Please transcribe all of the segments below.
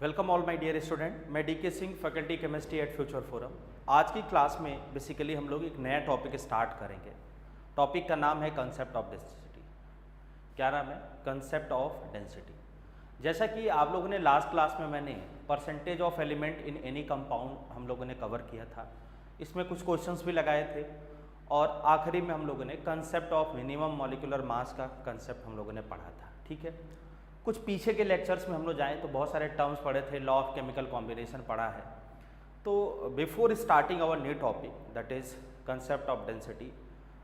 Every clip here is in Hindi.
Welcome all my dear student, मैं DK Singh, faculty chemistry at Future Forum. आज की क्लास में बेसिकली हम लोग एक नया टॉपिक स्टार्ट करेंगे। टॉपिक का नाम है कंसेप्ट ऑफ डेंसिटी। क्या नाम है? Concept of density. जैसा कि आप लोगों ने लास्ट क्लास में मैंने percentage of element in any compound हम लोगों ने कवर किया था। इसमें कुछ क्वेश्चंस भी लगाए थे और आखिरी में हम लोगों ने concept of minimum molecular mass का कंसेप्ट हम लोगों ने पढ़ा था। ठीक है, कुछ पीछे के लेक्चर्स में हम लोग जाएँ तो बहुत सारे टर्म्स पढ़े थे, लॉ ऑफ केमिकल कॉम्बिनेशन पढ़ा है। तो before starting our new topic that is concept of density,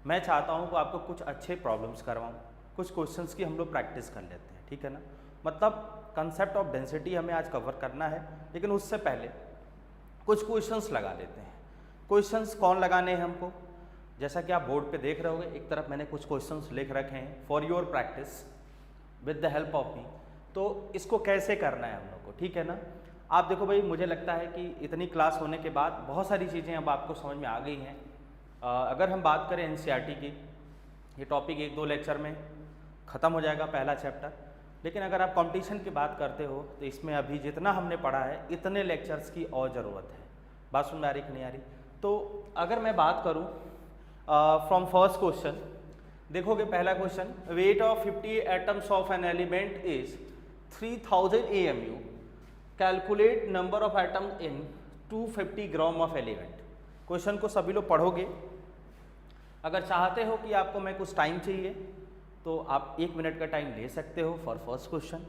मैं चाहता हूँ कि आपको कुछ अच्छे प्रॉब्लम्स करवाऊँ, कुछ क्वेश्चंस की हम लोग प्रैक्टिस कर लेते हैं। ठीक है ना, मतलब कंसेप्ट ऑफ डेंसिटी हमें आज कवर करना है, लेकिन उससे पहले कुछ क्वेश्चंस लगा लेते हैं। क्वेश्चंस कौन लगाने हैं हमको? जैसा कि आप बोर्ड पे देख रहे होगे, एक तरफ मैंने कुछ क्वेश्चंस लिख रखे हैं for your practice with the help of me. तो इसको कैसे करना है हम लोग को, ठीक है ना। आप देखो भाई, मुझे लगता है कि इतनी क्लास होने के बाद बहुत सारी चीज़ें अब आपको समझ में आ गई हैं। अगर हम बात करें एनसीईआरटी की, ये टॉपिक 1-2 लेक्चर में ख़त्म हो जाएगा पहला चैप्टर। लेकिन अगर आप कंपटीशन की बात करते हो तो इसमें अभी जितना हमने पढ़ा है इतने लेक्चर्स की और ज़रूरत है। बात सुन में आ रही कि नहीं आ रही? तो अगर मैं बात करूँ फ्रॉम फर्स्ट क्वेश्चन, देखोगे पहला question, weight of 50 atoms of an element is 3000 AMU, calculate number of atom in 250 gram of element. Question को सभी लोग पढ़ोगे। अगर चाहते हो कि आपको मैं कुछ टाइम चाहिए तो आप 1 मिनट का टाइम ले सकते हो फॉर फर्स्ट क्वेश्चन।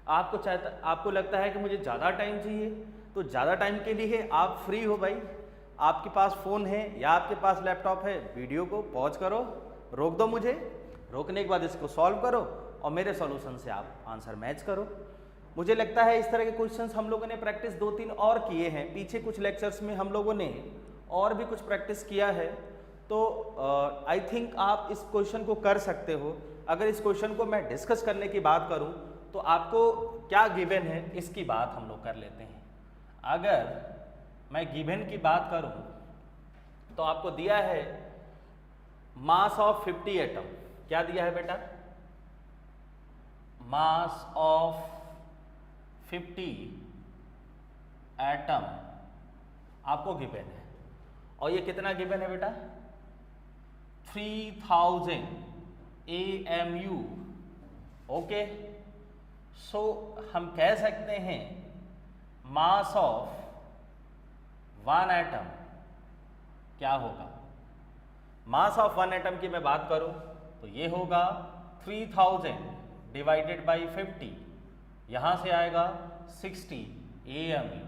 आपको लगता है कि मुझे ज़्यादा टाइम चाहिए तो ज़्यादा टाइम के लिए आप फ्री हो भाई, आपके पास फ़ोन है या आपके पास लैपटॉप है, वीडियो को पॉज करो, रोक दो मुझे, रोकने के बाद इसको सॉल्व करो और मेरे सॉल्यूशन से आप आंसर मैच करो। मुझे लगता है इस तरह के क्वेश्चंस हम लोगों ने प्रैक्टिस 2-3 और किए हैं पीछे कुछ लेक्चर्स में, हम लोगों ने और भी कुछ प्रैक्टिस किया है। तो आई थिंक आप इस क्वेश्चन को कर सकते हो। अगर इस क्वेश्चन को मैं डिस्कस करने की बात करूं तो आपको क्या गिवन है इसकी बात हम लोग कर लेते हैं। अगर मैं गिवन की बात करूं तो आपको दिया है मास ऑफ 50 एटम। क्या दिया है बेटा? मास ऑफ 50 एटम आपको गिवन है। और ये कितना गिवन है बेटा? 3000 AMU। ओके, सो हम कह सकते हैं मास ऑफ 1 एटम क्या होगा? मास ऑफ 1 एटम की मैं बात करूं तो ये होगा 3000 डिवाइडेड बाई 50, यहां से आएगा 60 AMU।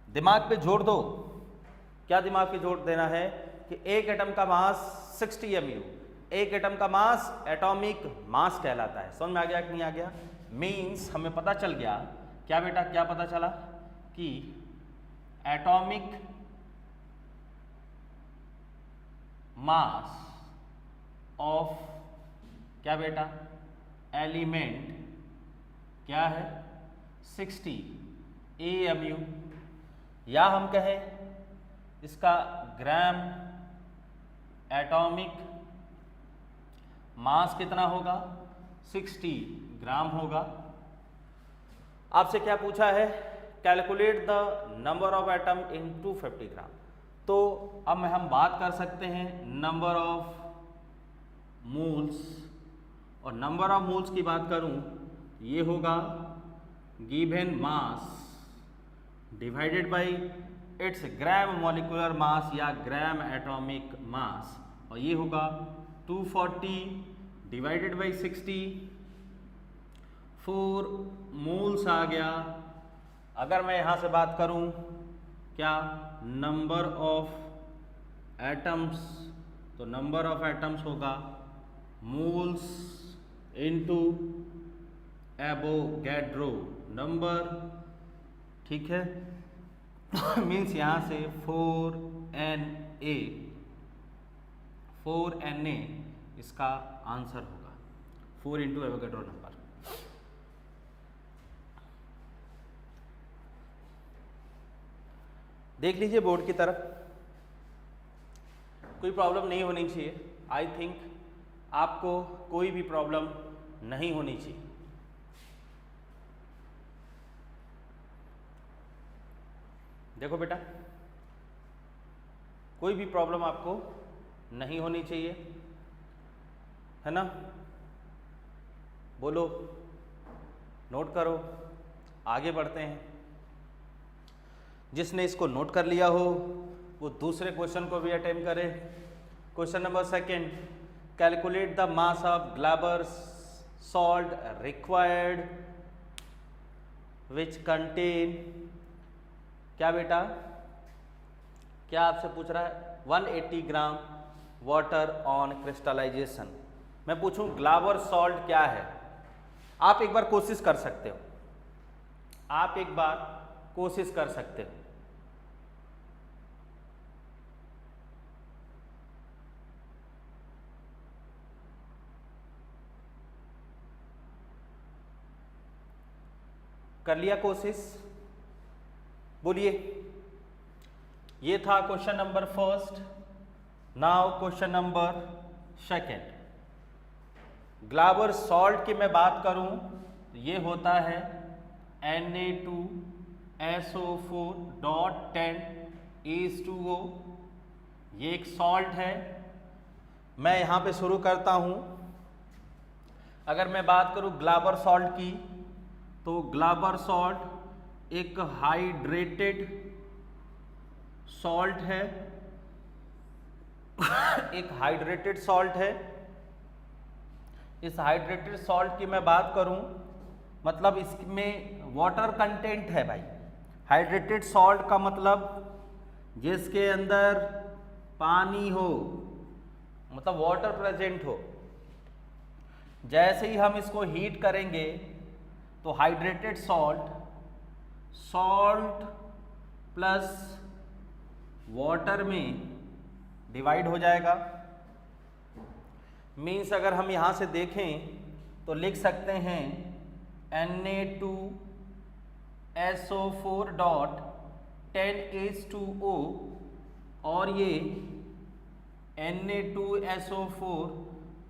दिमाग पे जोड़ दो। क्या दिमाग पे जोड़ देना है कि एक एटम का मास 60 MU, एक एटम का मास एटॉमिक मास कहलाता है। समझ में आ गया कि नहीं आ गया? मीन्स हमें पता चल गया, क्या बेटा, क्या पता चला कि एटॉमिक मास ऑफ क्या बेटा? एलिमेंट क्या है? 60 AMU, या हम कहें इसका ग्राम एटॉमिक मास कितना होगा? 60 ग्राम होगा। आपसे क्या पूछा है? Calculate the number of atom in 250 ग्राम। तो अब हम बात कर सकते हैं नंबर ऑफ मोल्स, और नंबर ऑफ मोल्स की बात करूं ये होगा given mass divided bye it's gram molecular mass या ग्राम एटॉमिक मास, और ये होगा 240 डिवाइडेड बाई 60, 4 मोल्स आ गया। अगर मैं यहाँ से बात करूँ क्या? नंबर ऑफ एटम्स, तो नंबर ऑफ एटम्स होगा मोल्स इनटू एवोगैड्रो नंबर। ठीक है, मीन्स यहाँ से 4Na इसका आंसर होगा, 4 इंटू एवोगैड्रो नंबर। देख लीजिए बोर्ड की तरफ, कोई प्रॉब्लम नहीं होनी चाहिए। आई थिंक आपको कोई भी प्रॉब्लम नहीं होनी चाहिए। देखो बेटा, कोई भी प्रॉब्लम आपको नहीं होनी चाहिए, है ना। बोलो, नोट करो, आगे बढ़ते हैं। जिसने इसको नोट कर लिया हो वो दूसरे क्वेश्चन को भी अटेम्प्ट करे। Question number second, calculate the mass of ग्लाबर salt required which contain, क्या बेटा, क्या आपसे पूछ रहा है, 180 ग्राम वाटर ऑन क्रिस्टलाइजेशन। मैं पूछूं ग्लाबर सॉल्ट क्या है, आप एक बार कोशिश कर सकते हो, आप एक बार कोशिश कर सकते हो। कर लिया कोशिश, बोलिए। ये था question number first. Now question number second, ग्लाबर salt की मैं बात करूं तो ये होता है Na2SO4.10H2O। ये एक सॉल्ट है। मैं यहाँ पे शुरू करता हूँ। अगर मैं बात करूँ ग्लाबर सॉल्ट की, तो ग्लाबर सॉल्ट एक हाइड्रेटेड सॉल्ट है एक हाइड्रेटेड सॉल्ट है। इस हाइड्रेटेड सॉल्ट की मैं बात करूं, मतलब इसमें वाटर कंटेंट है भाई। हाइड्रेटेड सॉल्ट का मतलब जिसके अंदर पानी हो, मतलब वाटर प्रेजेंट हो। जैसे ही हम इसको हीट करेंगे तो हाइड्रेटेड सॉल्ट प्लस वाटर में डिवाइड हो जाएगा। मीन्स अगर हम यहाँ से देखें तो लिख सकते हैं Na2SO4.10H2O, और ये Na2SO4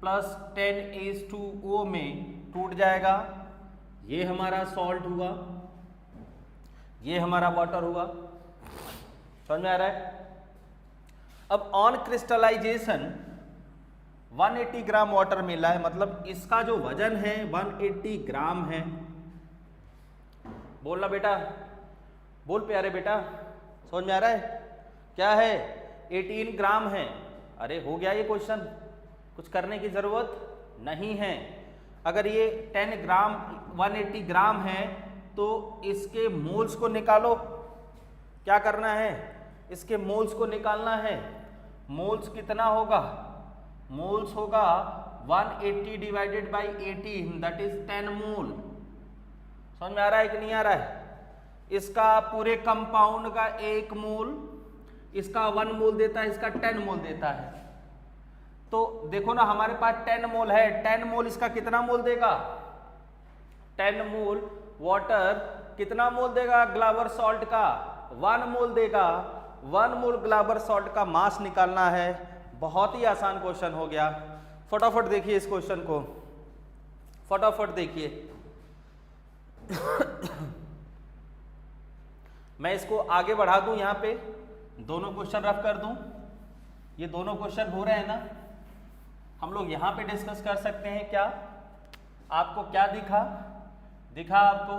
प्लस 10H2O में टूट जाएगा। ये हमारा सॉल्ट हुआ, ये हमारा वाटर हुआ। समझ में आ रहा है? अब ऑन क्रिस्टलाइजेशन 180 ग्राम वाटर मिला है, मतलब इसका जो वजन है 180 ग्राम है। बोलना बेटा, बोल प्यारे बेटा, समझ में आ रहा है? क्या है? 18 ग्राम है। अरे हो गया ये क्वेश्चन, कुछ करने की जरूरत नहीं है। अगर ये 10 ग्राम 180 ग्राम है तो इसके मोल्स को निकालो। क्या करना है? इसके मोल्स को निकालना है। मोल्स कितना होगा? मोल्स होगा 180 डिवाइडेड बाई 18, दैट इज 10 मोल। समझ में आ रहा है कि नहीं आ रहा है? इसका पूरे कंपाउंड का 1 मोल, इसका 1 मोल देता है, इसका 10 मोल देता है। तो देखो ना, हमारे पास 10 मोल है। 10 मोल इसका कितना मोल देगा? 10 मोल वाटर कितना मोल देगा ग्लाबर सॉल्ट का? 1 मोल देगा। 1 मोल ग्लाबर सॉल्ट का मास निकालना है। बहुत ही आसान क्वेश्चन हो गया। फटाफट देखिए इस क्वेश्चन को, फटाफट देखिए। मैं इसको आगे बढ़ा दूं, यहां पे दोनों क्वेश्चन रफ कर दूं। ये दोनों क्वेश्चन हो रहे हैं ना, हम लोग यहां पे डिस्कस कर सकते हैं। क्या आपको क्या दिखा? दिखा आपको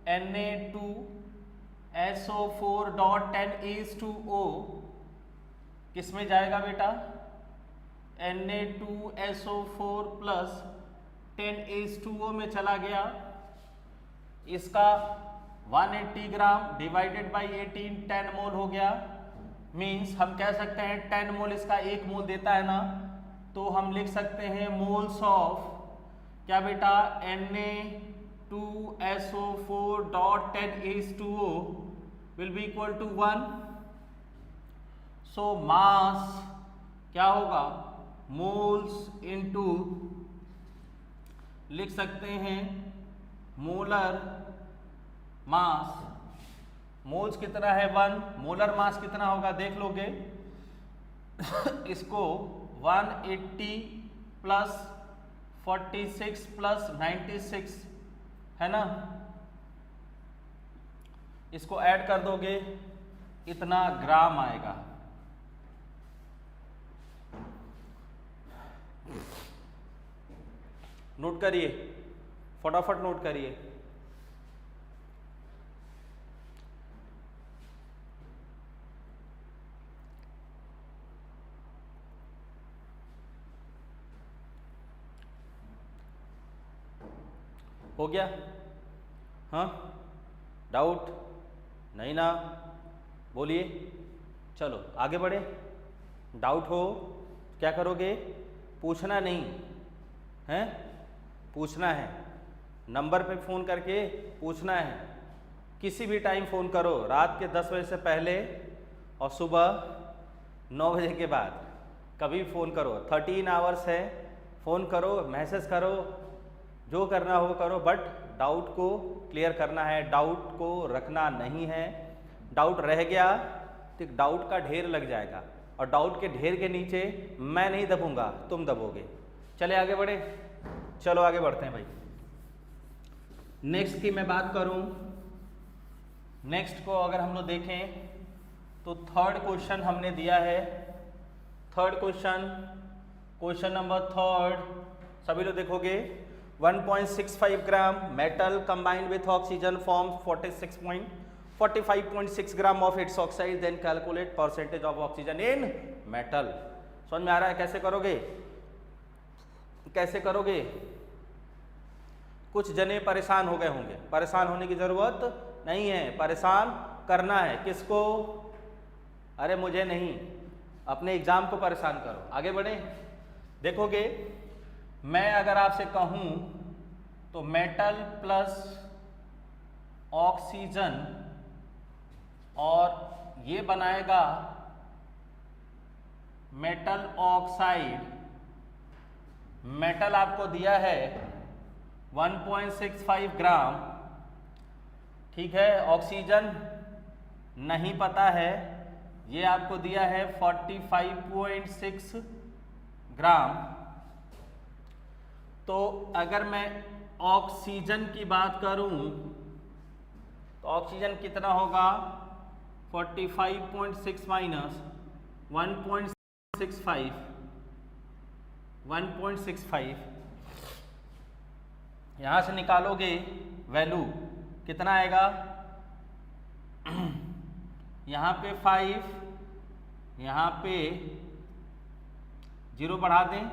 Na2SO4.10H2O किस में जाएगा बेटा? Na2SO4 प्लस 10H2O में चला गया। इसका 180 ग्राम डिवाइडेड बाई 18, 10 मोल हो गया। मीन्स हम कह सकते हैं 10 मोल इसका 1 मोल देता है ना, तो हम लिख सकते हैं मोल्स ऑफ क्या बेटा? Na2SO4.10H2O will be equal to 1। So mass क्या होगा? मोल्स इनटू लिख सकते हैं मोलर मास। मोल्स कितना है? 1। मोलर मास कितना होगा देख लोगे। इसको 180 प्लस 46 प्लस 96 है ना, इसको ऐड कर दोगे इतना ग्राम आएगा। नोट करिए, फटाफट नोट करिए। हो गया? हाँ, डाउट नहीं ना? बोलिए, चलो आगे बढ़े। डाउट हो क्या करोगे? पूछना नहीं है, पूछना है। नंबर पे फ़ोन करके पूछना है। किसी भी टाइम फ़ोन करो, रात के 10 बजे से पहले और सुबह 9 बजे के बाद, कभी फ़ोन करो। 13 आवर्स है, फ़ोन करो, मैसेज करो, जो करना हो करो, बट डाउट को क्लियर करना है, डाउट को रखना नहीं है। डाउट रह गया तो डाउट का ढेर लग जाएगा, और डाउट के ढेर के नीचे मैं नहीं दबूंगा, तुम दबोगे। चले आगे बढ़े, चलो आगे बढ़ते हैं भाई। नेक्स्ट की मैं बात करूं, नेक्स्ट को अगर हम लोग देखें तो थर्ड क्वेश्चन हमने दिया है। Third question, question number third, सभी लोग देखोगे। 1.65 gram metal combined with oxygen form 45.6 gram of its oxide, then calculate percentage of oxygen in metal. समझ में आ रहा है कैसे करोगे? कैसे करोगे? कुछ जने परेशान हो गए होंगे, परेशान होने की जरूरत नहीं है, परेशान करना है किसको? अरे मुझे नहीं, अपने एग्जाम को परेशान करो। आगे बढ़े, देखोगे मैं अगर आपसे कहूं तो मेटल प्लस ऑक्सीजन और ये बनाएगा मेटल ऑक्साइड। मेटल आपको दिया है 1.65 ग्राम, ठीक है। ऑक्सीजन नहीं पता है, ये आपको दिया है 45.6 ग्राम। तो अगर मैं ऑक्सीजन की बात करूं तो ऑक्सीजन कितना होगा? 45.6 माइनस 1.65, 1.65 यहाँ से निकालोगे वैल्यू कितना आएगा? यहाँ पे 5, यहाँ पे 0 बढ़ा दें,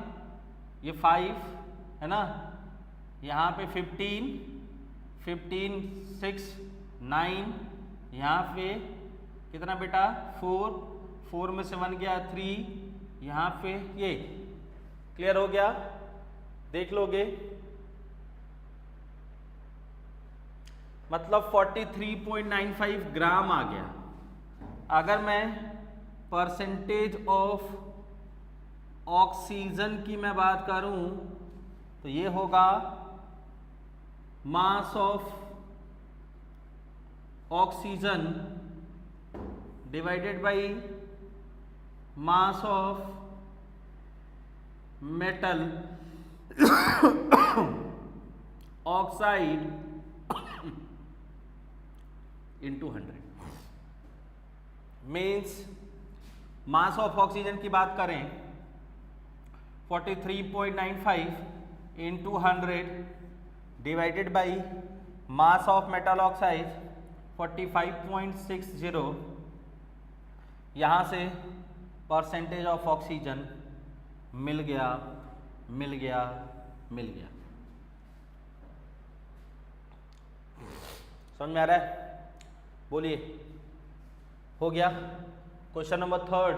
ये 5 है ना, यहाँ पे 15, 6, 9, यहाँ पे कितना बेटा? 4 में से 1 गया 3, यहाँ पे ये क्लियर हो गया? देख लोगे, मतलब 43.95 ग्राम आ गया। अगर मैं परसेंटेज ऑफ ऑक्सीजन की मैं बात करूं तो ये होगा mass of oxygen divided by mass of metal oxide into 100। Means mass of oxygen की बात करें 43.95 into 100 divided by mass of metal oxide 45.60। यहाँ से परसेंटेज ऑफ ऑक्सीजन मिल गया, मिल गया, मिल गया। समझ में आ रहा है? बोलिए, हो गया? Question number third,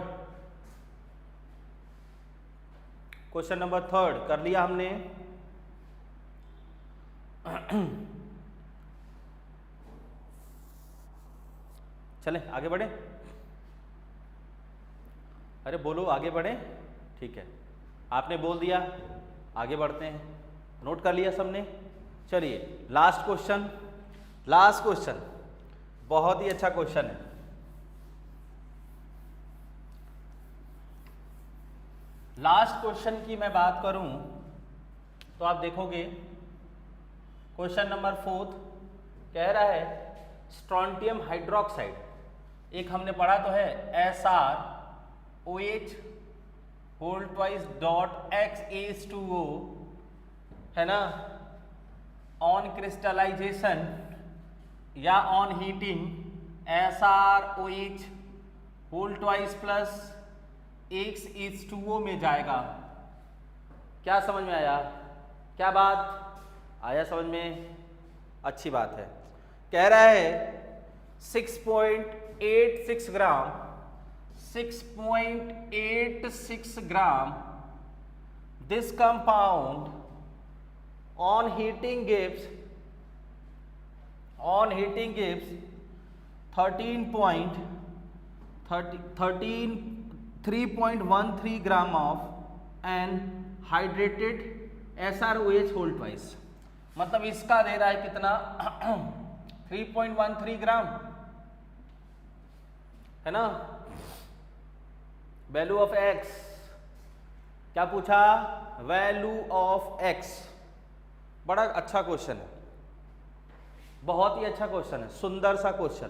question number third कर लिया हमने। चलें आगे बढ़े? अरे बोलो आगे बढ़े, ठीक है, आपने बोल दिया, आगे बढ़ते हैं। नोट कर लिया सबने? चलिए लास्ट क्वेश्चन, लास्ट क्वेश्चन बहुत ही अच्छा क्वेश्चन है। लास्ट क्वेश्चन की मैं बात करूं तो आप देखोगे क्वेश्चन नंबर 4 कह रहा है स्ट्रोंटियम हाइड्रोक्साइड एक हमने पढ़ा तो है SrOH whole twice dot X∗O है ना, ऑन क्रिस्टलाइजेशन या on heating SrOH whole twice plus X∗O में जाएगा। क्या समझ में आया? क्या बात आया समझ में? अच्छी बात है। कह रहा है 6.86 gram 6.86 gram this compound on heating gives 3.13 gram of an hydrated SrOH whole twice। मतलब इसका दे रहा है कितना 3.13 ग्राम है ना। वैल्यू ऑफ x क्या पूछा? Value of x। बड़ा अच्छा क्वेश्चन है, बहुत ही अच्छा क्वेश्चन है, सुंदर सा क्वेश्चन।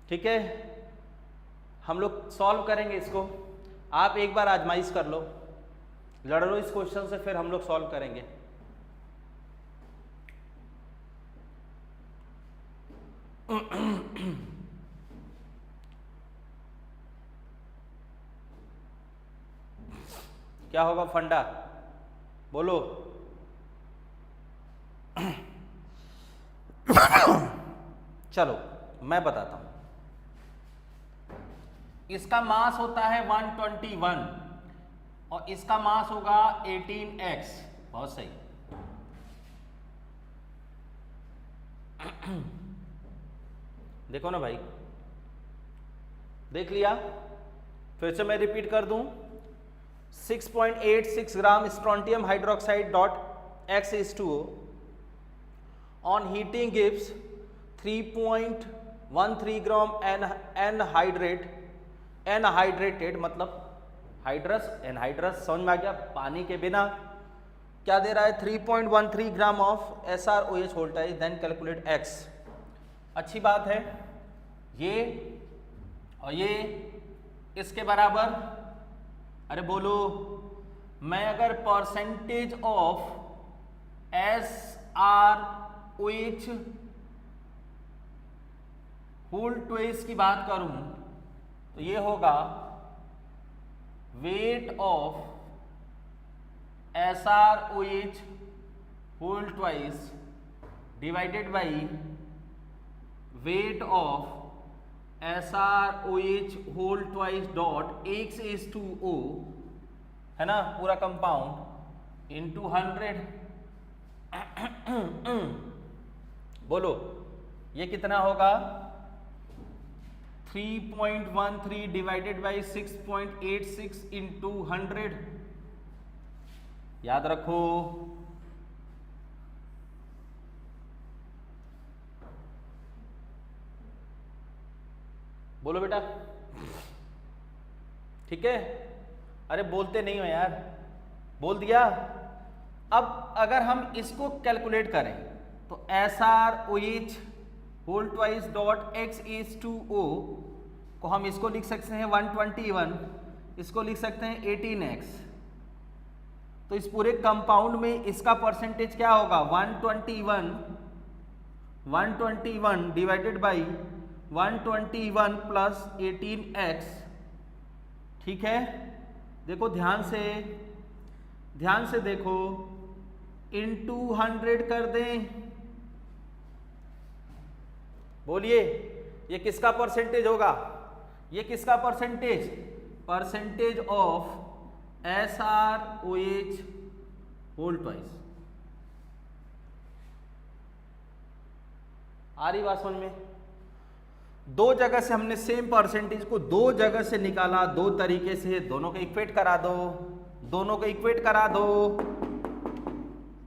ठीक है, हम लोग सॉल्व करेंगे इसको। आप एक बार आजमाइश कर लो, लड़ लो इस क्वेश्चन से, फिर हम लोग सॉल्व करेंगे। क्या होगा फंडा? बोलो। चलो मैं बताता हूं। इसका मास होता है 121 और इसका मास होगा 18x। बहुत सही। देखो ना भाई, देख लिया? फिर से मैं रिपीट कर दूं। 6.86 gram strontium hydroxide dot X∗O on heating gives 3.13 gram anhydrated मतलब हाइड्रस एनहाइड्रस, समझ में आ गया? पानी के बिना क्या दे रहा है? 3.13 gram of SrOH whole twice, then calculate x। अच्छी बात है। ये और ये इसके बराबर, अरे बोलो, मैं अगर percentage of SrOH whole twice की बात करूं तो ये होगा weight of SrOH whole twice divided by weight of SrOH whole twice dot X∗O है ना, पूरा कंपाउंड इंटू 100। बोलो ये कितना होगा? 3.13 डिवाइडेड बाई 6.86 इंटू 100। याद रखो। बोलो बेटा, ठीक है? अरे बोलते नहीं हो यार, बोल दिया। अब अगर हम इसको कैलकुलेट करें तो SrOH whole twice dot X∗O को हम इसको लिख सकते हैं 121, इसको लिख सकते हैं 18x। तो इस पूरे कंपाउंड में इसका परसेंटेज क्या होगा? 121 डिवाइडेड बाई 121 प्लस 18x। ठीक है, देखो ध्यान से देखो, इंटू 100 कर दें। बोलिए ये किसका परसेंटेज होगा? ये किसका percentage? Percentage of SrOH whole twice. आ रही बात समझ में? दो जगह से हमने सेम परसेंटेज को दो जगह से निकाला, दो तरीके से। दोनों को इक्वेट करा दो,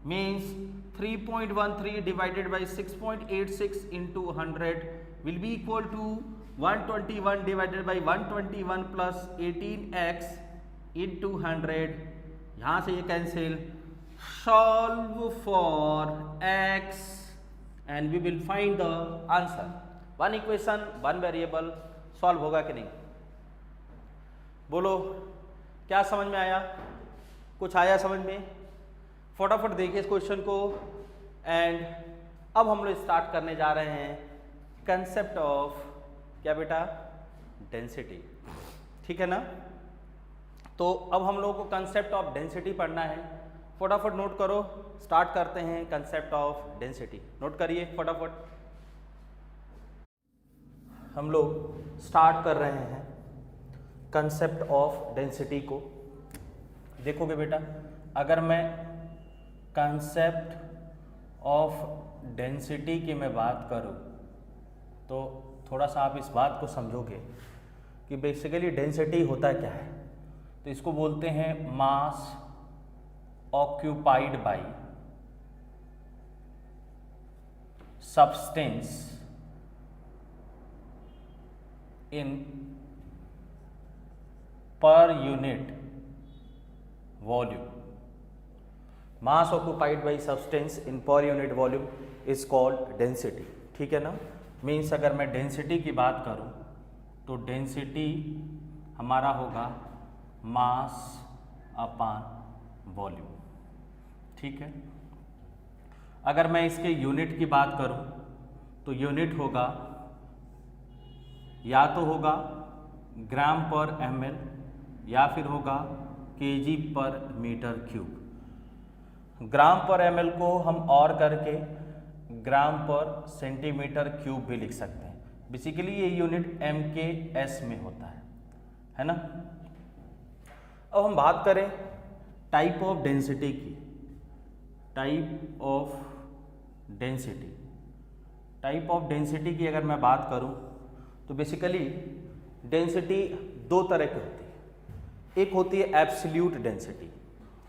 means 3.13 divided by 6.86 into 100 will be equal to 121 divided by 121 प्लस 18x इंटू 100। यहां से ये cancel. Solve for x and we will find the answer. One equation one variable solve होगा कि नहीं? बोलो क्या समझ में आया? कुछ आया समझ में? फटाफट देखिए इस क्वेश्चन को। एंड अब हम लोग स्टार्ट करने जा रहे हैं कंसेप्ट ऑफ क्या बेटा? डेंसिटी। ठीक है ना? तो अब हम लोगों को कंसेप्ट ऑफ डेंसिटी पढ़ना है। फटाफट नोट करो, स्टार्ट करते हैं कंसेप्ट ऑफ डेंसिटी। नोट करिए फटाफट। हम लोग स्टार्ट कर रहे हैं कंसेप्ट ऑफ डेंसिटी को। देखोगे बेटा, अगर मैं कंसेप्ट ऑफ डेंसिटी की मैं बात करूं तो थोड़ा सा आप इस बात को समझोगे कि बेसिकली डेंसिटी होता क्या है। तो इसको बोलते हैं mass occupied by substance in per unit volume. Mass occupied by substance in per unit volume is called density. ठीक है ना? मीन्स अगर मैं डेंसिटी की बात करूं तो डेंसिटी हमारा होगा मास अपॉन वॉल्यूम। ठीक है? अगर मैं इसके यूनिट की बात करूं तो यूनिट होगा या तो होगा ग्राम पर ml या फिर होगा kg पर मीटर क्यूब। ग्राम पर ml को हम और करके ग्राम पर सेंटीमीटर क्यूब भी लिख सकते हैं। बेसिकली ये यूनिट MKS में होता है ना? अब हम बात करें टाइप ऑफ डेंसिटी की। Type of density, type of density की अगर मैं बात करूं तो बेसिकली डेंसिटी दो तरह की होती है। एक होती है एब्सोल्यूट डेंसिटी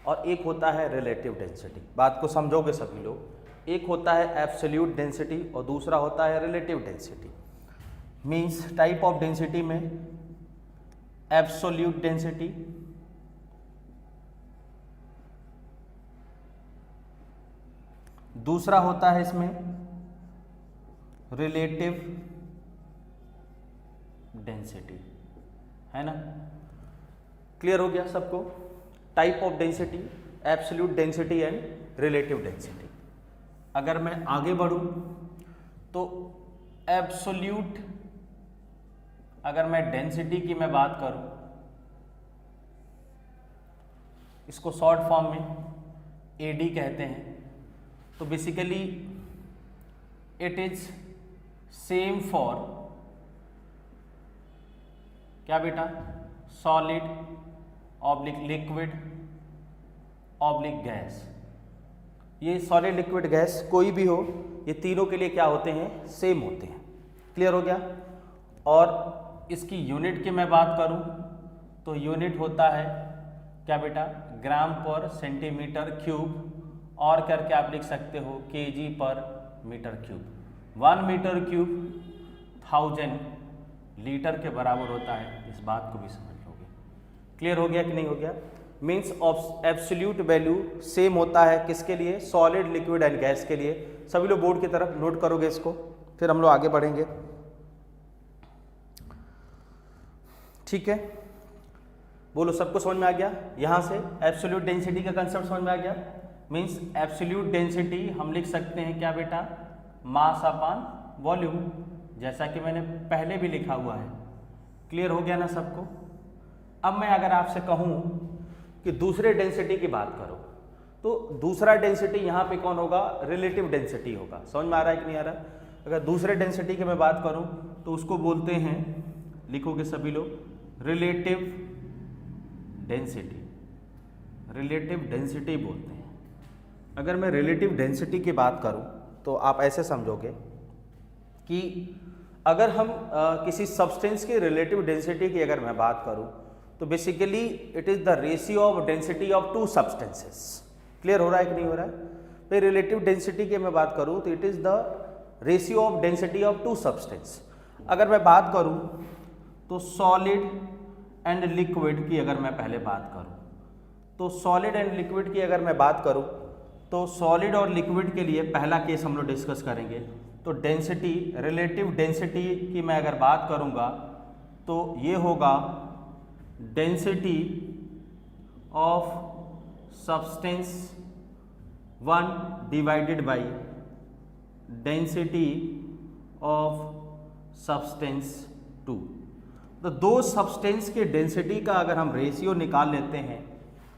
और एक होता है रिलेटिव डेंसिटी। बात को समझोगे सभी लोग। एक होता है एब्सोल्यूट डेंसिटी और दूसरा होता है relative density. Means type of density में एब्सोल्यूट डेंसिटी, दूसरा होता है इसमें रिलेटिव डेंसिटी। है ना? क्लियर हो गया सबको? Type of density, absolute density and relative density. अगर मैं आगे बढ़ूं तो एब्सोल्यूट, अगर मैं डेंसिटी की मैं बात करूं, इसको शॉर्ट फॉर्म में एडी कहते हैं। तो basically it is same for क्या बेटा? Solid oblique liquid oblique gas. ये सॉलिड लिक्विड गैस कोई भी हो, ये तीनों के लिए क्या होते हैं? सेम होते हैं। क्लियर हो गया? और इसकी यूनिट की मैं बात करूं तो यूनिट होता है क्या बेटा? ग्राम पर सेंटीमीटर क्यूब, और करके आप लिख सकते हो kg पर metre cube. 1 metre cube 1000 litre के बराबर होता है। इस बात को भी समझ लोगे। क्लियर हो गया कि नहीं हो गया? मीन्स एब्सोल्यूट वैल्यू सेम होता है किसके लिए? सॉलिड लिक्विड एंड गैस के लिए। सभी लोग बोर्ड की तरफ नोट करोगे इसको, फिर हम लोग आगे बढ़ेंगे। ठीक है? बोलो सबको समझ में आ गया? यहां से एब्सोल्यूट डेंसिटी का कंसेप्ट समझ में आ गया। मीन्स एब्सोल्यूट डेंसिटी हम लिख सकते हैं क्या बेटा? मास अपॉन वॉल्यूम, जैसा कि मैंने पहले भी लिखा हुआ है। क्लियर हो गया ना सबको? अब मैं अगर आपसे कहूं कि दूसरे डेंसिटी की बात करो तो दूसरा डेंसिटी यहाँ पे कौन होगा? रिलेटिव डेंसिटी होगा। समझ में आ रहा है कि नहीं आ रहा? अगर दूसरे डेंसिटी की मैं बात करूं तो उसको बोलते हैं, लिखोगे सभी लोग, रिलेटिव डेंसिटी। रिलेटिव डेंसिटी बोलते हैं। अगर मैं रिलेटिव डेंसिटी की बात करूं तो आप ऐसे समझोगे कि अगर हम किसी सब्सटेंस की रिलेटिव डेंसिटी की अगर मैं बात करूं तो basically it is the ratio of density of to substances. Clear हो रहा है कि नहीं हो रहा है? तो रिलेटिव डेंसिटी की मैं बात करूं तो it is the ratio of density of two substance. अगर मैं बात करूं तो सॉलिड एंड लिक्विड की अगर मैं पहले बात करूं तो सॉलिड एंड लिक्विड की अगर मैं बात करूं तो सॉलिड और लिक्विड के लिए पहला केस हम लोग डिस्कस करेंगे। तो डेंसिटी, रिलेटिव डेंसिटी की मैं अगर बात करूँगा तो ये होगा density of substance 1 divided by density of substance 2। तो दो सब्सटेंस के डेंसिटी का अगर हम रेशियो निकाल लेते हैं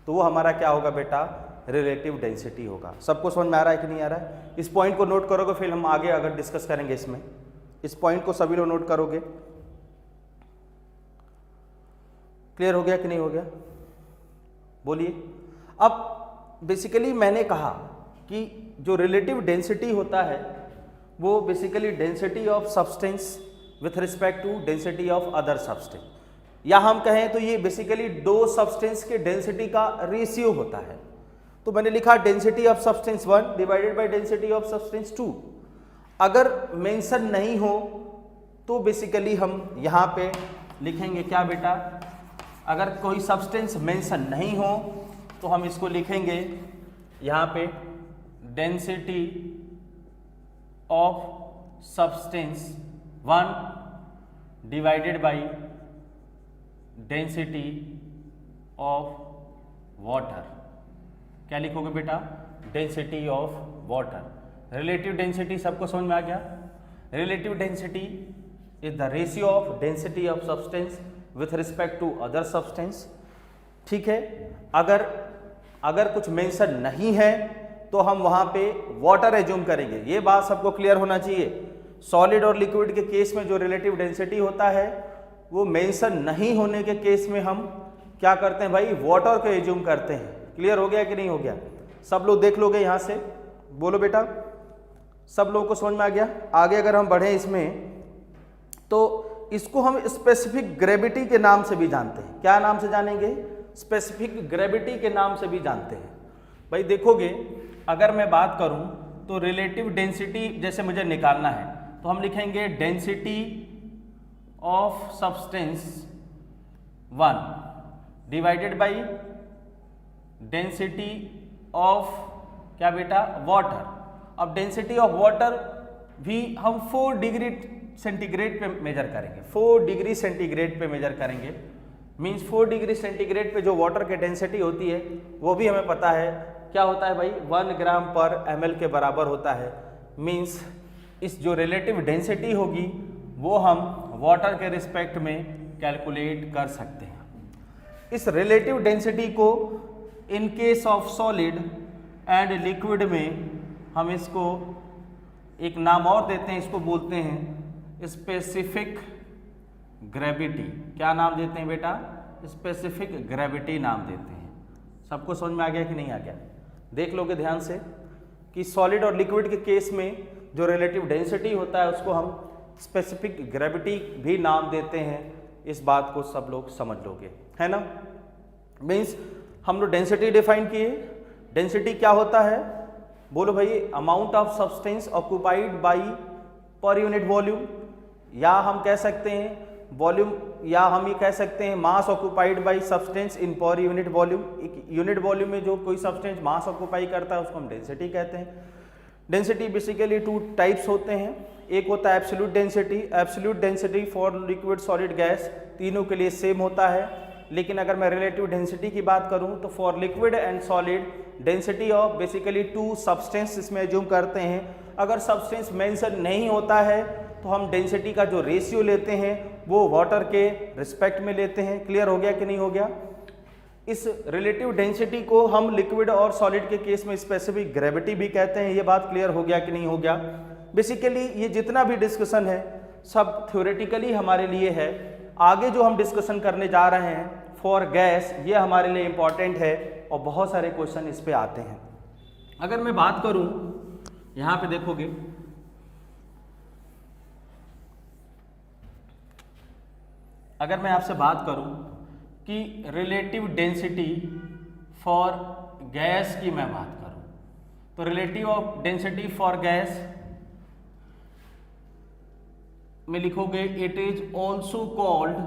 तो वो हमारा क्या होगा बेटा, रिलेटिव डेंसिटी होगा। सबको समझ में आ रहा है कि नहीं आ रहा है? इस पॉइंट को नोट करोगे, फिर हम आगे अगर डिस्कस करेंगे इसमें। इस पॉइंट को सभी लोग नोट करोगे। क्लियर हो गया कि नहीं हो गया? बोलिए। अब बेसिकली मैंने कहा कि जो रिलेटिव डेंसिटी होता है वो basically density of substance with respect to density of other substance, या हम कहें तो ये बेसिकली दो सब्सटेंस के डेंसिटी का रेशियो होता है। तो मैंने लिखा density of substance 1 divided by density of substance 2। अगर मेंशन नहीं हो तो बेसिकली हम यहाँ पे लिखेंगे क्या बेटा, अगर कोई सब्सटेंस मेंशन नहीं हो तो हम इसको लिखेंगे यहाँ पे density of substance 1 divided by density of water. क्या लिखोगे बेटा, density of water. Relative density सबको समझ में आ गया? Relative density is the ratio of density of substance with respect to other substance. ठीक है, अगर कुछ मेंशन नहीं है तो हम वहां पे वाटर एज्यूम करेंगे। ये बात सबको क्लियर होना चाहिए। सॉलिड और लिक्विड के केस में जो रिलेटिव डेंसिटी होता है वो मेंशन नहीं होने के केस में हम क्या करते हैं भाई, वाटर को एज्यूम करते हैं। क्लियर हो गया कि नहीं हो गया? सब लोग देख लोगे यहां से, बोलो बेटा, सब लोगों को समझ में आ गया? आगे अगर हम बढ़े इसमें तो इसको हम स्पेसिफिक ग्रेविटी के नाम से भी जानते हैं। क्या नाम से जानेंगे? स्पेसिफिक ग्रेविटी के नाम से भी जानते हैं। भाई देखोगे, अगर मैं बात करूं तो रिलेटिव डेंसिटी जैसे मुझे निकालना है तो हम लिखेंगे density of substance 1 divided by density of क्या बेटा, वाटर। अब डेंसिटी ऑफ वाटर भी हम 4 डिग्री सेंटीग्रेड पे मेजर करेंगे। 4 डिग्री सेंटीग्रेड पे मेजर करेंगे, मींस 4 डिग्री सेंटीग्रेड पे जो वाटर की डेंसिटी होती है वो भी हमें पता है क्या होता है भाई, 1 ग्राम पर ml के बराबर होता है। मींस इस जो रिलेटिव डेंसिटी होगी वो हम वाटर के रिस्पेक्ट में कैलकुलेट कर सकते हैं। इस रिलेटिव डेंसिटी को in case of solid and liquid में हम इसको एक नाम और देते हैं, इसको बोलते हैं स्पेसिफिक ग्रेविटी। क्या नाम देते हैं बेटा? स्पेसिफिक ग्रेविटी नाम देते हैं। सबको समझ में आ गया कि नहीं आ गया? देख लोगे ध्यान से कि सॉलिड और लिक्विड के केस में जो रिलेटिव डेंसिटी होता है उसको हम स्पेसिफिक ग्रेविटी भी नाम देते हैं। इस बात को सब लोग समझ लोगे, है ना? मीन्स हम लोग डेंसिटी डिफाइन किए। डेंसिटी क्या होता है? बोलो भाई, amount of substance occupied by पर यूनिट वॉल्यूम, या हम कह सकते हैं वॉल्यूम, या हम ये कह सकते हैं mass occupied by substance in per unit volume. एक यूनिट वॉल्यूम में जो कोई सब्सटेंस मास ऑक्युपाई करता है उसको हम डेंसिटी कहते हैं। डेंसिटी बेसिकली 2 टाइप्स होते हैं। एक होता है absolute density. Absolute density for liquid, solid, gas तीनों के लिए सेम होता है। लेकिन अगर मैं रिलेटिव डेंसिटी की बात करूं तो for liquid and solid density of basically 2 substance इसमें एज्यूम करते हैं। अगर सब्सटेंस मेंशन नहीं होता है तो हम डेंसिटी का जो रेशियो लेते हैं वो वाटर के रिस्पेक्ट में लेते हैं। क्लियर हो गया कि नहीं हो गया? इस रिलेटिव डेंसिटी को हम लिक्विड और सॉलिड के केस में स्पेसिफिक ग्रेविटी भी कहते हैं। ये बात क्लियर हो गया कि नहीं हो गया? बेसिकली ये जितना भी डिस्कशन है सब थ्योरेटिकली हमारे लिए है। आगे जो हम डिस्कशन करने जा रहे हैं फॉर गैस, ये हमारे लिए इंपॉर्टेंट है और बहुत सारे क्वेश्चन इस पे आते हैं। अगर मैं बात करूं, यहां पे देखोगे अगर मैं आपसे बात करूं कि रिलेटिव डेंसिटी फॉर गैस की मैं बात करूं तो relative of density for gas में लिखोगे इट इज ऑल्सो कॉल्ड,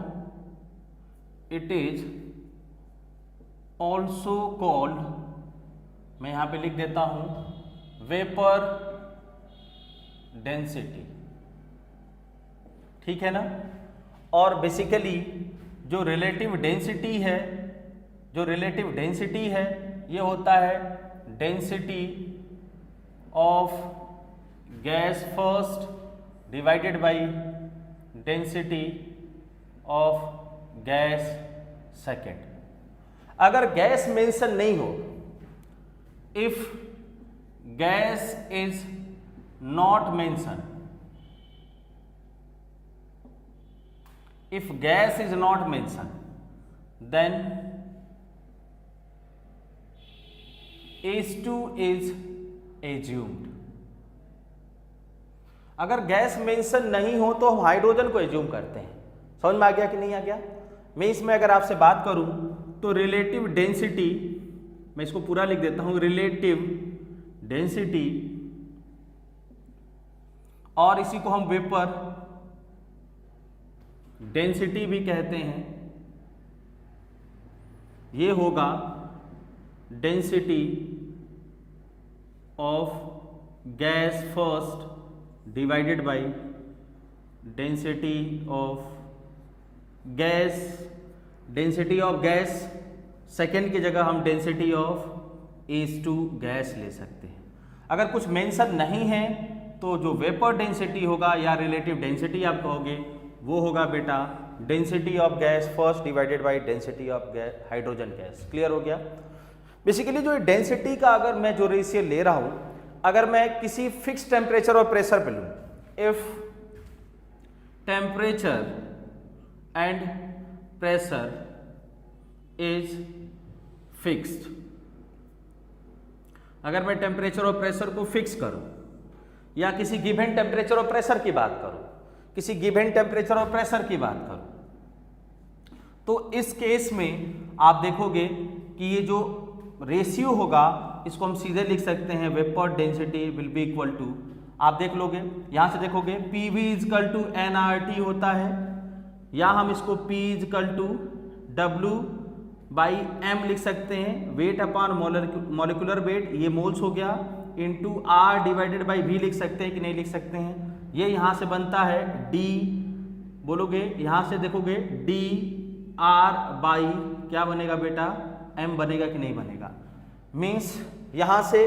मैं यहां पे लिख देता हूं वेपर डेंसिटी, ठीक है ना। और बेसिकली जो रिलेटिव डेंसिटी है, ये होता है density of gas first divided by density of gas second. अगर गैस मेंशन नहीं हो, if gas is not mention, if gas is not mentioned then H2 is assumed। अगर गैस मेंशन नहीं हो तो हम हाइड्रोजन को एज्यूम करते हैं। समझ में आ गया कि नहीं आ गया। मैं इसमें अगर आपसे बात करूं तो रिलेटिव डेंसिटी, मैं इसको पूरा लिख देता हूं, रिलेटिव डेंसिटी, और इसी को हम वेपर डेंसिटी भी कहते हैं, ये होगा density of gas first divided by density of gas second की जगह हम डेंसिटी ऑफ H2 गैस ले सकते हैं। अगर कुछ मेंशन नहीं है तो जो वेपर डेंसिटी होगा या रिलेटिव डेंसिटी आप कहोगे, वो होगा बेटा density of gas first divided by density of hydrogen gas. Clear हो गया। बेसिकली जो डेंसिटी का अगर मैं जो रेशियो ले रहा हूं, अगर मैं किसी फिक्स टेम्परेचर और प्रेशर पे लूं, if temperature and pressure is fixed, अगर मैं टेम्परेचर और प्रेशर को फिक्स करूं या किसी गिवन टेम्परेचर और प्रेशर की बात करूं, तो इस केस में आप देखोगे कि ये जो रेशियो होगा इसको हम सीधे लिख सकते हैं, vapour density will be equal to, आप देख लोगे यहां से देखोगे PV इजकल टू nRT होता है, या हम इसको P इजकल टू W बाई M लिख सकते हैं, वेट अपॉन मॉलिक्यूलर वेट, ये मोल्स हो गया, into R divided by V लिख सकते हैं कि नहीं लिख सकते हैं। ये यहां से बनता है D, बोलोगे यहां से देखोगे DR बाई क्या बनेगा बेटा, M बनेगा कि नहीं बनेगा। मीन्स यहां से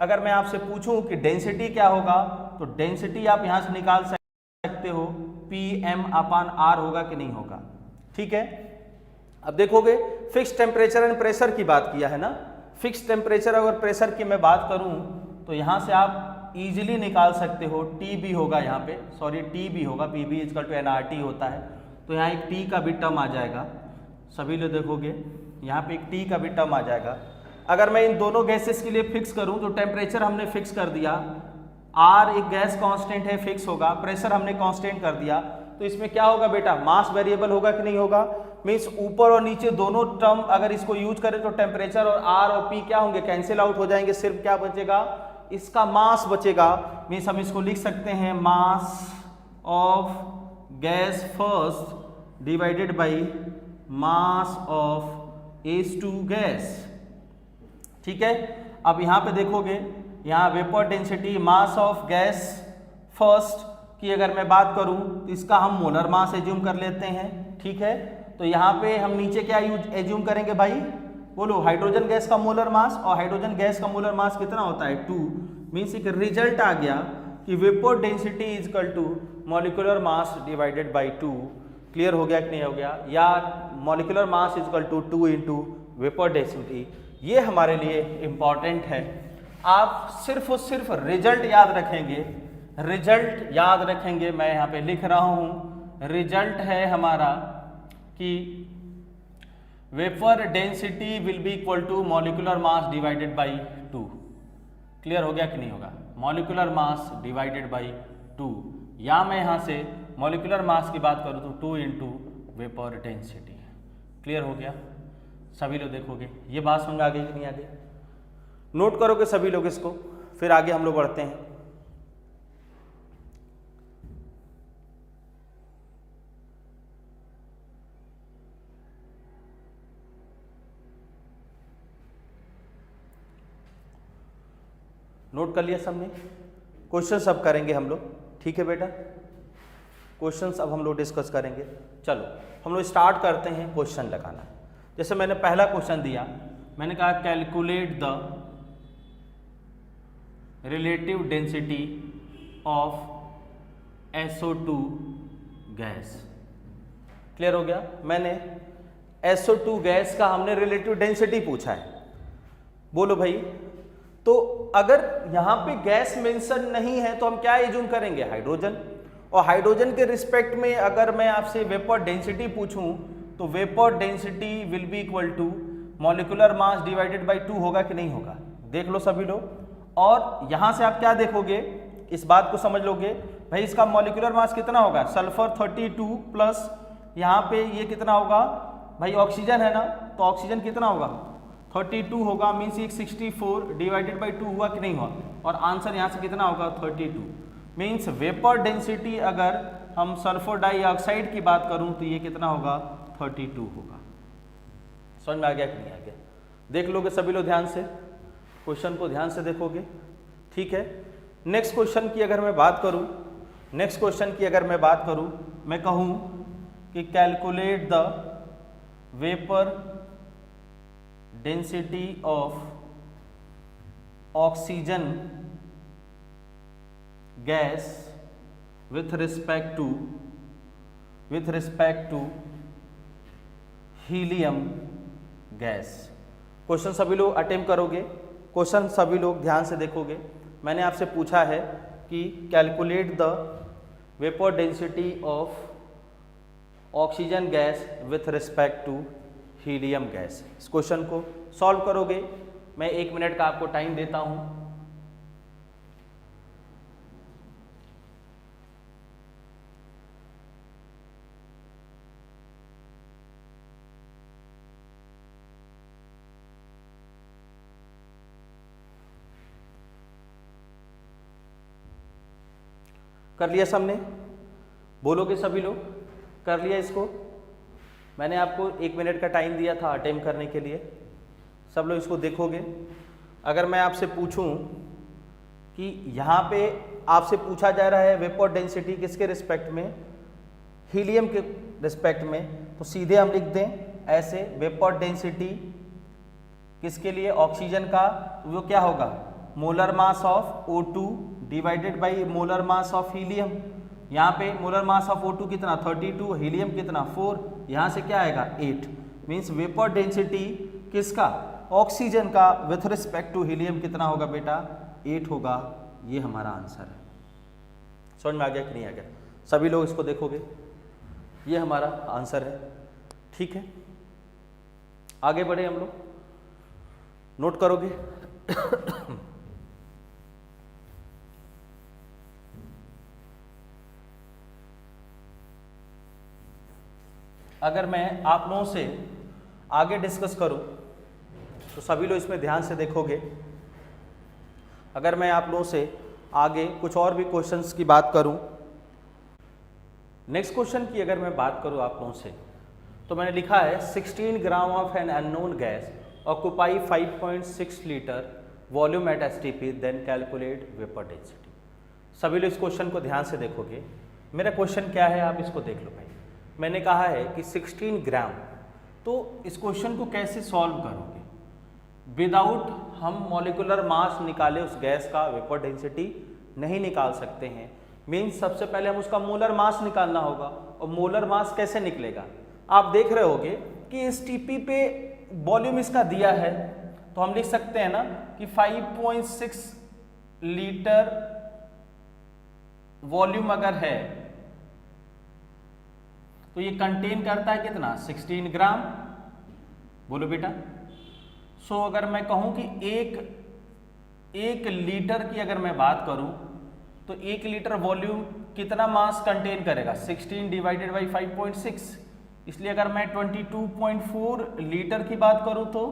अगर मैं आपसे पूछूं कि डेंसिटी क्या होगा, तो डेंसिटी आप यहां से निकाल सकते हो, PM अपान R होगा कि नहीं होगा। ठीक है, अब देखोगे फिक्स टेम्परेचर एंड प्रेशर की बात किया है ना, फिक्स टेम्परेचर और प्रेशर की मैं बात करूं तो यहां से आप इजीली निकाल सकते हो, TB होगा यहाँ पे, सॉरी TB होगा, PB इजकल टू nRT होता है, तो यहाँ एक T का भी टर्म आ जाएगा, सभी लोग देखोगे यहाँ पे एक T का भी टर्म आ जाएगा। अगर मैं इन दोनों गैसेस के लिए फिक्स करूं तो टेम्परेचर हमने फिक्स कर दिया, R एक गैस कांस्टेंट है फिक्स होगा, प्रेशर हमने कांस्टेंट कर दिया, तो इसमें क्या होगा बेटा, मास वेरिएबल होगा कि नहीं होगा। मीन्स ऊपर और नीचे दोनों टर्म अगर इसको यूज करें तो टेम्परेचर और R और P क्या होंगे, कैंसिल आउट हो जाएंगे, सिर्फ क्या बचेगा, इसका मास बचेगा। मीन्स हम इसको लिख सकते हैं mass of gas first divided by mass of H2 gas. ठीक है, अब यहाँ पे देखोगे यहाँ vapour density mass of gas first की अगर मैं बात करूँ तो इसका हम मोलर मास एज्यूम कर लेते हैं। ठीक है, तो यहाँ पे हम नीचे क्या एज्यूम करेंगे भाई, बोलो हाइड्रोजन गैस का मोलर मास, और हाइड्रोजन गैस का मोलर मास कितना होता है 2। मीन्स एक रिजल्ट आ गया कि vapour density is equal to molecular mass divided by 2। Clear हो गया कि नहीं हो गया, या molecular mass is equal to 2 into vapour density. ये हमारे लिए इम्पॉर्टेंट है, आप सिर्फ और सिर्फ रिजल्ट याद रखेंगे, मैं यहाँ पे लिख रहा हूँ, रिजल्ट है हमारा कि vapour density will be equal to molecular mass divided by 2। Clear हो गया कि नहीं होगा, मॉलिक्यूलर मास डिवाइडेड बाई 2, या मैं यहाँ से मॉलिक्यूलर मास की बात करूँ तो 2 इंटू वेपर डेंसिटी। क्लियर हो गया, सभी लोग देखोगे ये बात समझ आ गई कि नहीं आ गई, नोट करोगे सभी लोग इसको, फिर आगे हम लोग बढ़ते हैं। नोट कर लिया सबने, क्वेश्चंस अब करेंगे हम लोग, ठीक है बेटा, क्वेश्चंस अब हम लोग डिस्कस करेंगे। चलो हम लोग स्टार्ट करते हैं क्वेश्चन लगाना। जैसे मैंने पहला क्वेश्चन दिया, मैंने कहा calculate the relative density of SO2 gas. Clear हो गया? मैंने SO2 गैस का हमने रिलेटिव डेंसिटी पूछा है। बोलो भाई, तो अगर यहाँ पे गैस मेंशन नहीं है तो हम क्या एज्यूम करेंगे? हाइड्रोजन। और हाइड्रोजन के रिस्पेक्ट में अगर मैं आपसे वेपर डेंसिटी पूछूं तो vapour density will be equal to molecular mass divided by 2 होगा कि नहीं होगा? देख लो सभी लोग। और यहां से आप क्या देखोगे, इस बात को समझ लोगे भाई, इसका मॉलिक्यूलर मास कितना होगा? सल्फर 32 प्लस यहाँ पे ये कितना होगा भाई? ऑक्सीजन है ना, तो ऑक्सीजन कितना होगा? 32 होगा, मीन्स ये 64 डिवाइडेड बाई 2 हुआ कि नहीं हुआ? और आंसर यहाँ से कितना होगा? 32। मीन्स वेपर डेंसिटी अगर हम सल्फर डाइऑक्साइड की बात करूं तो ये कितना होगा? 32 होगा। समझ में आ गया कि नहीं आ गया? देख लोगे सभी लोग ध्यान से, क्वेश्चन को ध्यान से देखोगे, ठीक है। नेक्स्ट क्वेश्चन की अगर मैं बात करूं, नेक्स्ट क्वेश्चन की अगर मैं बात करूं, मैं कहूं कि calculate the vapour density of oxygen gas with respect to helium gas. Question सभी लोग अटेम्प्ट करोगे, क्वेश्चन सभी लोग ध्यान से देखोगे। मैंने आपसे पूछा है कि calculate the vapour density of oxygen gas with respect to helium gas. इस क्वेश्चन को सॉल्व करोगे, मैं 1 मिनट का आपको टाइम देता हूं। कर लिया सबने? बोलोगे सभी लोग? कर लिया इसको? मैंने आपको 1 मिनट का टाइम दिया था अटेम्प्ट करने के लिए, सब लोग इसको देखोगे। अगर मैं आपसे पूछूं कि यहाँ पे आपसे पूछा जा रहा है वेपर डेंसिटी किसके रिस्पेक्ट में? हीलियम के रिस्पेक्ट में, तो सीधे हम लिख दें ऐसे, वेपर डेंसिटी किसके लिए? ऑक्सीजन का, वो क्या होगा? Molar mass of O2 divided by molar mass of helium. यहाँ पे मोलर मास ऑफ O2 कितना? 32, हीलियम कितना? 4, यहाँ से क्या आएगा? 8। मीन्स वेपर डेंसिटी किसका? ऑक्सीजन का विथ रिस्पेक्ट टू हीलियम कितना होगा बेटा? 8 होगा। ये हमारा आंसर है। समझ में आ गया कि नहीं आ गया? सभी लोग इसको देखोगे, ये हमारा आंसर है, ठीक है। आगे बढ़े हम लोग, नोट करोगे? अगर मैं आप लोगों से आगे डिस्कस करूं तो सभी लोग इसमें ध्यान से देखोगे। अगर मैं आप लोगों से आगे कुछ और भी क्वेश्चंस की बात करूं, नेक्स्ट क्वेश्चन की अगर मैं बात करूं आप लोगों से, तो मैंने लिखा है 16 gram of an unknown gas occupy 5.6 litre volume at STP, then calculate vapour density. सभी लोग इस क्वेश्चन को ध्यान से देखोगे। मेरा क्वेश्चन क्या है आप इसको देख लो भाई। मैंने कहा है कि 16 ग्राम, तो इस क्वेश्चन को कैसे सॉल्व करोगे? विदाउट हम मॉलिक्यूलर मास निकाले उस गैस का वेपर डेंसिटी नहीं निकाल सकते हैं। मीन्स सबसे पहले हम उसका मोलर मास निकालना होगा, और मोलर मास कैसे निकलेगा? आप देख रहे होगे कि STP पे वॉल्यूम इसका दिया है, तो हम लिख सकते हैं ना कि 5.6 लीटर वॉल्यूम अगर है तो ये कंटेन करता है कितना? 16 ग्राम। बोलो बेटा। सो अगर मैं कहूं कि एक लीटर की अगर मैं बात करूं तो 1 लीटर वॉल्यूम कितना मास कंटेन करेगा? 16 डिवाइडेड बाई 5.6। इसलिए अगर मैं 22.4 लीटर की बात करूं तो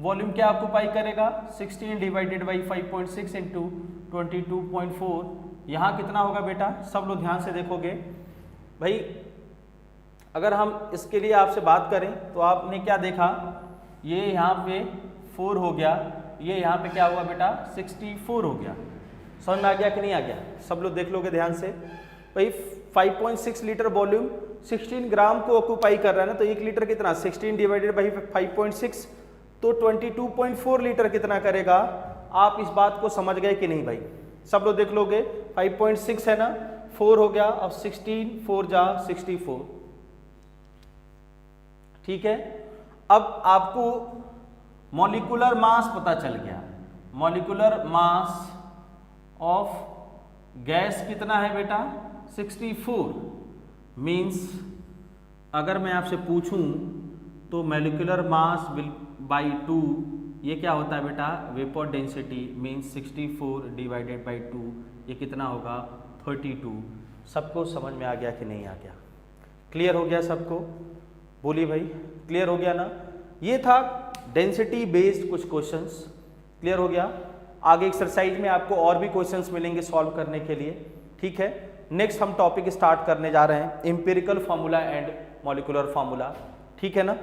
वॉल्यूम क्या ऑक्यूपाई करेगा? 16 डिवाइडेड बाई 5.6 इंटू 22.4। यहाँ कितना होगा बेटा? सब लोग ध्यान से देखोगे भाई। अगर हम इसके लिए आपसे बात करें तो आपने क्या देखा? ये यहाँ पे 4 हो गया, ये यहाँ पे क्या हुआ बेटा? 64 हो गया। समझ में आ गया कि नहीं आ गया? सब लोग देख लोगे ध्यान से भाई। 5.6 लीटर वॉल्यूम 16 ग्राम को ऑक्यूपाई कर रहा है ना, तो 1 लीटर कितना, 16 डिवाइडेड बाई 5.6, तो 22.4 लीटर कितना करेगा। आप इस बात को समझ गए कि नहीं भाई? सब लोग देख लोगे 5.6 है ना, 4 हो गया, अब 16 4 जा 64, ठीक है। अब आपको मॉलिक्यूलर मास पता चल गया, मॉलिक्यूलर मास ऑफ गैस कितना है बेटा, 64। मीन्स अगर मैं आपसे पूछूं तो मॉलिक्यूलर मास बाई 2, ये क्या होता है बेटा, vapour density, means 64 divided by 2, ये कितना होगा, 32। सबको समझ में आ गया कि नहीं आ गया? क्लियर हो गया सबको? बोलिए भाई, क्लियर हो गया ना? ये था डेंसिटी बेस्ड कुछ क्वेश्चंस, क्लियर हो गया। आगे एक्सरसाइज में आपको और भी क्वेश्चंस मिलेंगे सॉल्व करने के लिए, ठीक है। नेक्स्ट हम टॉपिक स्टार्ट करने जा रहे हैं, empirical formula and molecular formula, ठीक है ना।